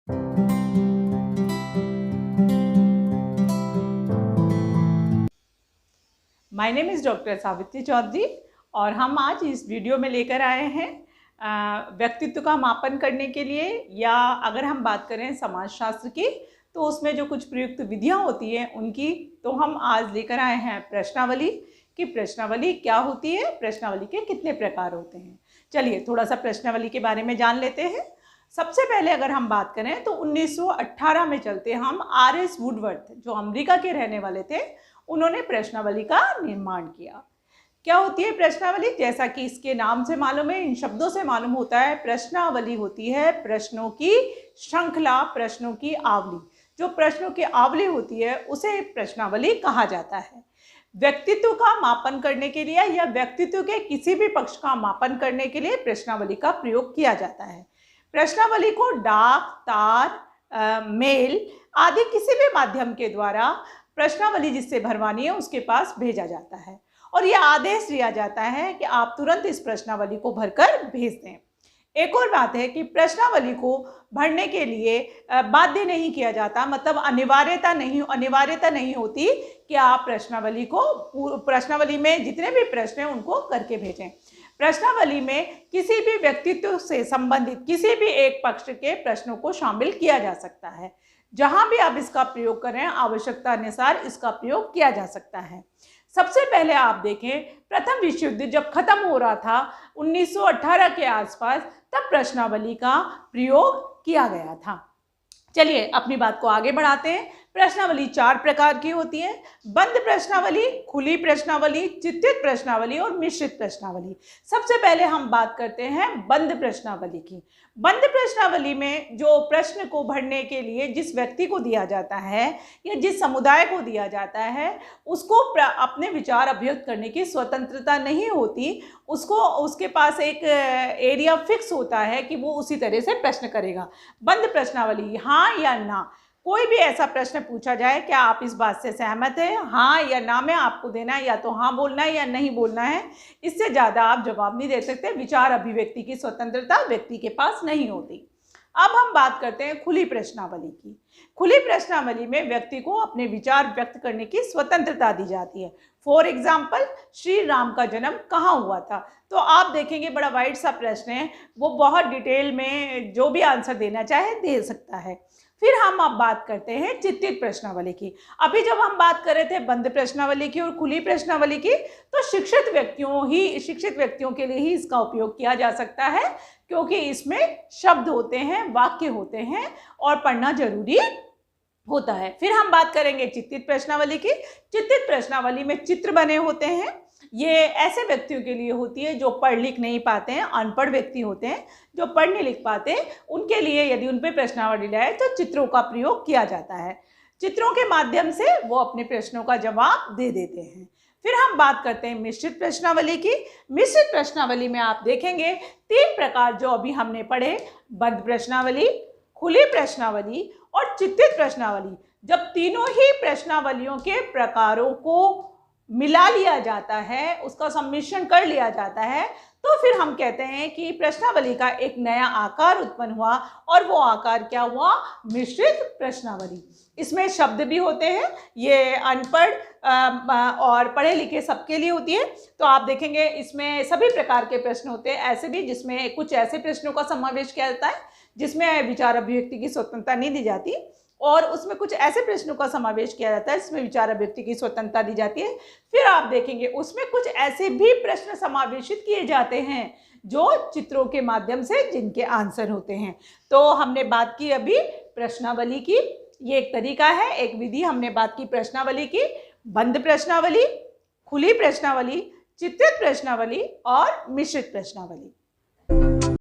My name is doctor Savitri Chaudhary और हम आज इस वीडियो में लेकर आए हैं व्यक्तित्व का मापन करने के लिए, या अगर हम बात करें समाजशास्त्र की तो उसमें जो कुछ प्रयुक्त विधियां होती हैं उनकी, तो हम आज लेकर आए हैं प्रश्नावली कि प्रश्नावली क्या होती है, प्रश्नावली के कितने प्रकार होते हैं। चलिए थोड़ा सा प्रश्नावली के बारे में जान लेते हैं। सबसे पहले अगर हम बात करें तो 1918 में चलते हम R.S. वुडवर्थ, जो अमेरिका के रहने वाले थे, उन्होंने प्रश्नावली का निर्माण किया। क्या होती है प्रश्नावली? जैसा कि इसके नाम से मालूम है, इन शब्दों से मालूम होता है, प्रश्नावली होती है प्रश्नों की श्रृंखला, प्रश्नों की आवली। जो प्रश्नों की आवली होती है उसे प्रश्नावली कहा जाता है। व्यक्तित्व का मापन करने के लिए या व्यक्तित्व के किसी भी पक्ष का मापन करने के लिए प्रश्नावली का प्रयोग किया जाता है। प्रश्नावली को डाक, तार, मेल आदि किसी भी माध्यम के द्वारा प्रश्नावली जिससे भरवानी है उसके पास भेजा जाता है और यह आदेश दिया जाता है कि आप तुरंत इस प्रश्नावली को भरकर भेज दें। एक और बात है कि प्रश्नावली को भरने के लिए बाध्य नहीं किया जाता, मतलब अनिवार्यता नहीं होती कि आप प्रश्नावली में जितने भी प्रश्न हैं उनको करके भेजें। प्रश्नावली में किसी भी व्यक्तित्व से संबंधित किसी भी एक पक्ष के प्रश्नों को शामिल किया जा सकता है। जहां भी आप इसका प्रयोग करें, आवश्यकता अनुसार इसका प्रयोग किया जा सकता है। सबसे पहले आप देखें, प्रथम विश्व युद्ध जब खत्म हो रहा था 1918 के आसपास, तब प्रश्नावली का प्रयोग किया गया था। चलिए अपनी बात को आगे बढ़ाते हैं। प्रश्नावली 4 प्रकार की होती है: बंद प्रश्नावली, खुली प्रश्नावली, चित्रित प्रश्नावली और मिश्रित प्रश्नावली। सबसे पहले हम बात करते हैं बंद प्रश्नावली की। बंद प्रश्नावली में जो प्रश्न को भरने के लिए जिस व्यक्ति को दिया जाता है या जिस समुदाय को दिया जाता है, उसको अपने विचार अभिव्यक्त करने की स्वतंत्रता नहीं होती। उसके पास एक एरिया फिक्स होता है कि वो उसी तरह से प्रश्न करेगा। बंद प्रश्नावली, हाँ या ना, कोई भी ऐसा प्रश्न पूछा जाए, क्या आप इस बात से सहमत हैं, हाँ या ना में आपको देना है, या तो हाँ बोलना है या नहीं बोलना है। इससे ज़्यादा आप जवाब नहीं दे सकते। विचार अभिव्यक्ति की स्वतंत्रता व्यक्ति के पास नहीं होती। अब हम बात करते हैं खुली प्रश्नावली की। खुली प्रश्नावली में व्यक्ति को अपने विचार व्यक्त करने की स्वतंत्रता दी जाती है। फॉर एग्जाम्पल, श्री राम का जन्म कहाँ हुआ था? तो आप देखेंगे बड़ा वाइड सा प्रश्न है, वो बहुत डिटेल में जो भी आंसर देना चाहे दे सकता है। फिर हम अब बात करते हैं चित्रित प्रश्नावली की। अभी जब हम बात कर रहे थे बंद प्रश्नावली की और खुली प्रश्नावली की, तो शिक्षित व्यक्तियों के लिए ही इसका उपयोग किया जा सकता है, क्योंकि इसमें शब्द होते हैं, वाक्य होते हैं और पढ़ना जरूरी होता है। फिर हम बात करेंगे चित्रित प्रश्नावली की। चित्रित प्रश्नावली में चित्र बने होते हैं। ये ऐसे व्यक्तियों के लिए होती है जो पढ़ लिख नहीं पाते हैं, अनपढ़ व्यक्ति होते हैं जो पढ़ नहीं लिख पाते हैं, उनके लिए यदि उन पर प्रश्नावली लाए तो चित्रों का प्रयोग किया जाता है। चित्रों के माध्यम से वो अपने प्रश्नों का जवाब दे देते हैं। फिर हम बात करते हैं मिश्रित प्रश्नावली की। मिश्रित प्रश्नावली में आप देखेंगे 3 प्रकार जो अभी हमने पढ़े: बंद प्रश्नावली, खुली प्रश्नावली और चित्रित प्रश्नावली। जब तीनों ही प्रश्नावलियों के प्रकारों को मिला लिया जाता है, उसका सम्मिश्रण कर लिया जाता है, तो फिर हम कहते हैं कि प्रश्नावली का एक नया आकार उत्पन्न हुआ, और वो आकार क्या हुआ? मिश्रित प्रश्नावली। इसमें शब्द भी होते हैं, ये अनपढ़ और पढ़े लिखे सबके लिए होती है। तो आप देखेंगे इसमें सभी प्रकार के प्रश्न होते हैं, ऐसे भी जिसमें कुछ ऐसे प्रश्नों का समावेश किया जाता है जिसमें विचार अभिव्यक्ति की स्वतंत्रता नहीं दी जाती, और उसमें कुछ ऐसे प्रश्नों का समावेश किया जाता है जिसमें विचार अभिव्यक्ति की स्वतंत्रता दी जाती है। फिर आप देखेंगे उसमें कुछ ऐसे भी प्रश्न समावेशित किए जाते हैं जो चित्रों के माध्यम से जिनके आंसर होते हैं। तो हमने बात की अभी प्रश्नावली की, ये एक तरीका है, एक विधि। हमने बात की प्रश्नावली की, बंद प्रश्नावली, खुली प्रश्नावली, चित्रित प्रश्नावली और मिश्रित प्रश्नावली।